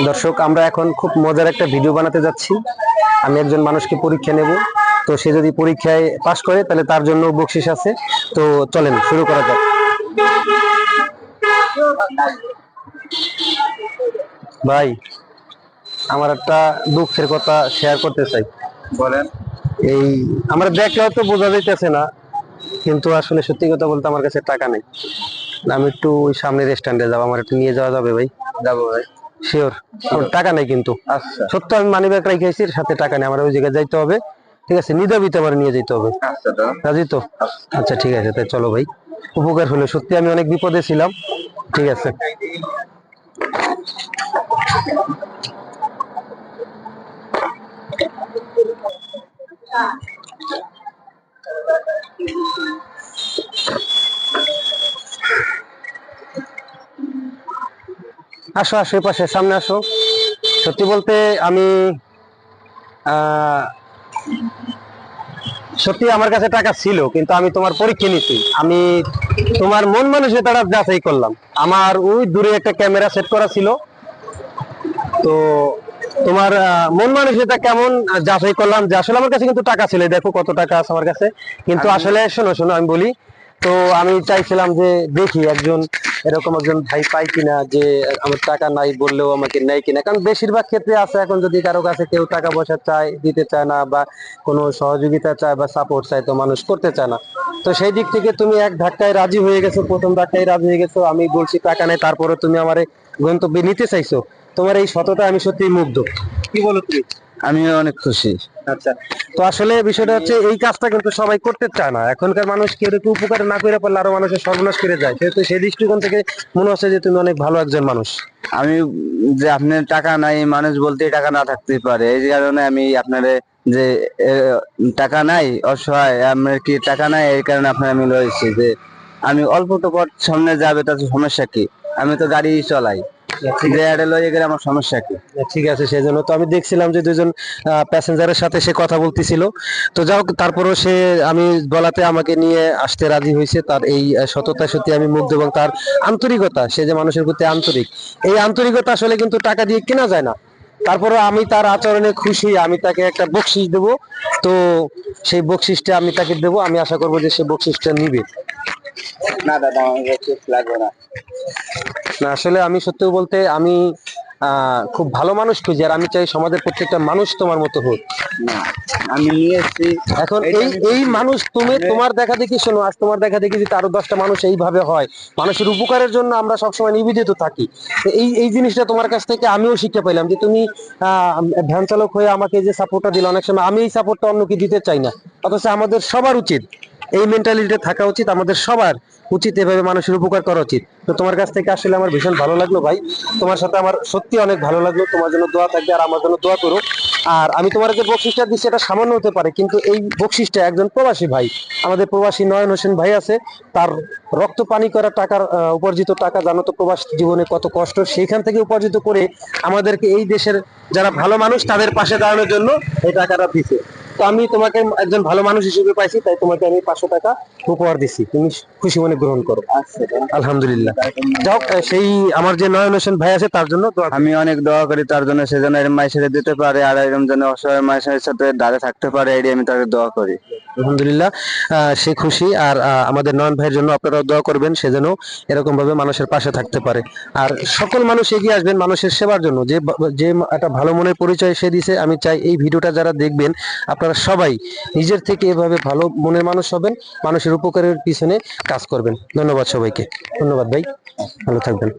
দর্শক, আমরা এখন খুব মজার একটা ভিডিও বানাতে যাচ্ছি। আমি একজন মানুষকে পরীক্ষা নেব, তো সে যদি পরীক্ষায় পাশ করে তাহলে তার জন্য বকশিস আছে। তো চলেন শুরু করা যাক। ভাই, আমার একটা দুঃখের কথা শেয়ার করতে চাই। বলেন। এই আমরা দেখলে হয়তো বোঝা যাইতেছে না, কিন্তু আসলে সত্যি কথা বলতে আমার কাছে টাকা নেই। আমি একটু ওই সামনের স্ট্যান্ডে যাবো, আমার একটু নিয়ে যাওয়া যাবে ভাই? যাবো ভাই। শিওর? টাকা নেই কিন্তু। আচ্ছা সত্য, আমি মানি ব্যাগ রেখেছি, সাথে টাকা নেই। আমার ওই জায়গায় যাইতে হবে, ঠিক আছে? নিদাবিতে আমার নিয়ে যেতে হবে। আচ্ছা তো রাজি তো? আচ্ছা ঠিক আছে, তাই চলো ভাই। উপকার হলো, সত্যি আমি অনেক বিপদে ছিলাম। ঠিক আছে। আসো আসো, এই পাশে সামনে আসো। সত্যি বলতে আমি আহ সত্যি আমার কাছে টাকা ছিল, কিন্তু আমি তোমার পরীক্ষা নিছি। আমি তোমার মন মানসিকতাটা যাচাই করলাম। আমার ওই দূরে একটা ক্যামেরা সেট করা ছিল, তো তোমার মন মানসিকতা কেমন যাচাই করলাম। যে আসলে আমার কাছে কিন্তু টাকা ছিল, দেখো কত টাকা আছে আমার কাছে। কিন্তু আসলে শোনো শোনো, আমি বলি। তো আমি চাইছিলাম যে দেখি এরকম একজন ভাই পাই কিনা, যে আমার টাকা নাই বললেও আমাকে নেয় কিনা। কারণ বেশিরভাগ ক্ষেত্রে আছে, এখন যদি কারো কাছে কেউ টাকা পয়সা চায়, দিতে চায় না, বা কোনো সহযোগিতা চায় বা সাপোর্ট চায়, তো মানুষ করতে চায় না। তো সেই দিক থেকে তুমি এক ধাক্কায় রাজি হয়ে গেছো, প্রথম ধাক্কায় রাজি হয়ে গেছো। আমি বলছি টাকা নেই, তারপরে তুমি আমার গন্তব্যে নিতে চাইছো। তোমার এই সততা আমি সত্যি মুগ্ধ। কি বলো তুমি? আমিও অনেক খুশি। আচ্ছা, তো আসলে বিষয়টা হচ্ছে, এই কাজটা কিন্তু সবাই করতে চায় না। এখনকার মানুষ কেউ একটু উপকার না করে পারলে আরো মানুষের সর্বনাশ করে যায়। সেহেতু সেই দৃষ্টিকোণ থেকে মনে হচ্ছে যে তুমি অনেক ভালো একজন মানুষ। আমি যে আপনার টাকা নাই, মানুষ বলতে টাকা না থাকতেই পারে, এই কারণে আমি আপনার যে এ, টাকা নাই, অসহায়, আপনার কি টাকা নাই, এই কারণে আপনার আমি লয়েছি যে আমি অল্প তো পথ সামনে যাবে, তাতে সমস্যা কি? আমি তো গাড়ি চলাই, যে এটা লয়ে গেলে আমার সমস্যা কি? ঠিক আছে, সেই জন্য তো আমি দেখছিলাম যে দুজন প্যাসেঞ্জারের সাথে সে কথা বলতেছিল। তো যাই হোক, তারপরও সে আমি বলাতে আমাকে নিয়ে আসতে রাজি হয়েছে। তার এই সততা সত্যি আমি মুগ্ধ, এবং তার আন্তরিকতা, সে যে মানুষের প্রতি আন্তরিক, এই আন্তরিকতা আসলে কিন্তু টাকা দিয়ে কেনা যায় না। তারপরে আমি তার আচরণে খুশি, আমি তাকে একটা বকশিস দেবো। তো সেই বকশিসটা আমি তাকে দেবো, আমি আশা করবো যে সে বকশিসটা নিবে। না দাদা, আমার লাগবে না। না, আসলে আমি সত্যি বলতে আমি খুব ভালো মানুষ খুঁজি, আর আমি চাই সমাজের প্রত্যেকটা মানুষ তোমার মতো হোক। না, আমি নিয়ে এসেছি। এখন এই মানুষ, তুমি তোমার দেখা দেখি, শোনো, আজ তোমার দেখা দেখি যদি আরো 10টা মানুষ এইভাবে হয়, মানুষের উপকারের জন্য আমরা সবসময় নিবেদিত থাকি। তো এই জিনিসটা তোমার কাছ থেকে আমিও শিক্ষা পাইলাম, যে তুমি ভ্যান চালক হয়ে আমাকে যে সাপোর্টটা দিলে, অনেক সময় আমি এই সাপোর্টটা অন্যকে দিতে চাই না। অথচ আমাদের সবার উচিত এই মেন্টালিটিটা থাকা উচিত, আমাদের সবার উচিত এভাবে মানুষের উপকার করা উচিত। তো তোমার কাছ থেকে আসলে আমার ভীষণ ভালো লাগলো ভাই। তোমার সাথে আমার সত্যি অনেক ভালো লাগলো। তোমার জন্য দোয়া থাকবে, আর আমার জন্য দোয়া করো। আর আমি তোমার যে বকশিসটা দিচ্ছি, এটা সামান্য হতে পারে, কিন্তু এই বকশিসটা একজন প্রবাসী ভাই, আমাদের প্রবাসী নয়ন হোসেন ভাই আছে, তার রক্ত পানি করা টাকার উপার্জিত টাকা, জানো তো প্রবাস জীবনে কত কষ্ট, সেইখান থেকে উপার্জিত করে আমাদেরকে এই দেশের যারা ভালো মানুষ তাদের পাশে দাঁড়ানোর জন্য এই টাকাটা দিছে। তো আমি তোমাকে একজন ভালো মানুষ হিসেবে পাইছি, তাই তোমাকে আমি 500 টাকা উপহার দিচ্ছি, তুমি খুশি মনে গ্রহণ করো। আলহামদুলিল্লাহ। যাও, সেই আমার যে নয়ন হোসেন ভাই আছে তার জন্য আমি অনেক দোয়া করি তার জন্য, সেজন্য এরম মায়ের সাথে দিতে পারে, আর এরম যেন অসহায় মায়ের সাথে দাঁড়িয়ে থাকতে পারে, এটি আমি তাকে দোয়া করি। আলহামদুলিল্লাহ। সে খুশি। আর আমাদের নয়ন ভাইয়ের জন্য আপনারাও দোয়া করবেন, সে যেন এরকম ভাবে মানুষের পাশে থাকতে পারে। আর সকল মানুষ এগিয়ে আসবেন মানুষের সেবার জন্য। যে যে একটা ভালো মনের পরিচয় সে দিছে, আমি চাই এই ভিডিওটা যারা দেখবেন আপনারা সবাই নিজের থেকে এভাবে ভালো মনের মানুষ হবেন, মানুষের উপকারের পিছনে কাজ করবেন। ধন্যবাদ সবাইকে। ধন্যবাদ ভাই, ভালো থাকবেন।